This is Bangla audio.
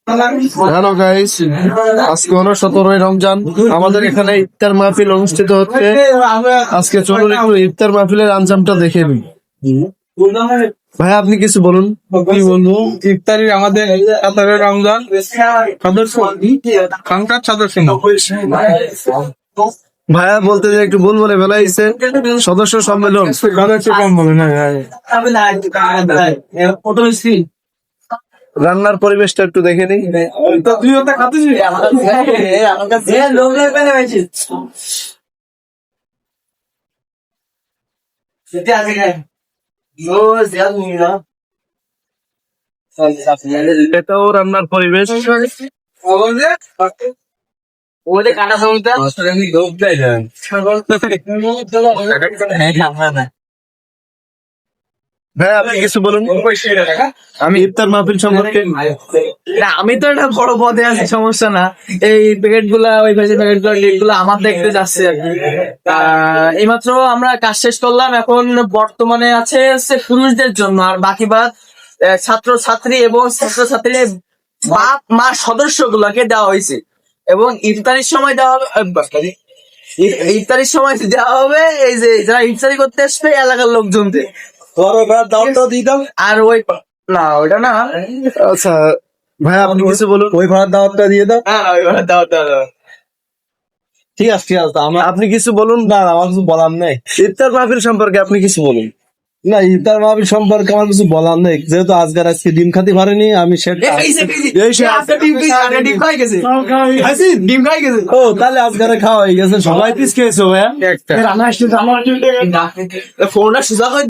হ্যালো গাইস, আজকে হলো 17ই রমজান। আমাদের এখানে ইফতার মাহফিল অনুষ্ঠিত হচ্ছে। আজকে চলুন একটু ইফতার মাহফিলের আঞ্জামটা দেখে নিই। ভাই আপনি কিছু বলুন। কি বলবো, ইফতারির আমাদের 17 রমজান সংসদ সদস্য ভাইয়া বলতে যে একটু ভুল বলে ফেলাইছে, সদস্য সম্মেলন। সদস্য কম বলে না। রান্নার পরিবেশটা একটু দেখে নিই। তুই ওটা এটাও রান্নার পরিবেশ। ভাই আপনি কিছু বলুন আমি ইফতার মাহফিল সম্পর্কে। না, আমি তো একটা বড় পদে আছি, সমস্যা না। এই প্যাকেট গুলা, ওই ভাজি প্যাকেট গুলা, ডেট গুলা আমার দেখতে যাচ্ছে আর কি। এইমাত্র আমরা কাজ শেষ করলাম। এখন বর্তমানে আছে হচ্ছে পুরুষদের জন্য, আর বাকি বাদ ছাত্র ছাত্রী এবং ছাত্র ছাত্রীর বাপ মা সদস্য গুলাকে দেওয়া হয়েছে। এবং ইফতারির সময় দেওয়া হবে, ইফতারির সময় দেওয়া হবে এই যে যারা ইফতারি করতে আসবে এলাকার লোকজনদের। আর ওই না, ওইটা না। আচ্ছা ভাই আপনি কিছু বলুন। ওই ভাড়ার দাওয়াতটা দিয়ে দাও। ঠিক আছে আপনি কিছু বলুন। না, আমার কিছু বলার নেই। ইফতার মাহফিল সম্পর্কে আপনি কিছু বলুন। না, ইফতার মাহফিল সম্পর্কে আমার কিছু বলার নেই, যেহেতু আজকে ডিম খাতে পারেনি। আমি সেটা ডিম খাই গেছে। ও তাহলে আজকে খাওয়া হয়ে গেছে, সবাই পিস খেয়েছো ভাইয়া? ফোনটা সোজা করে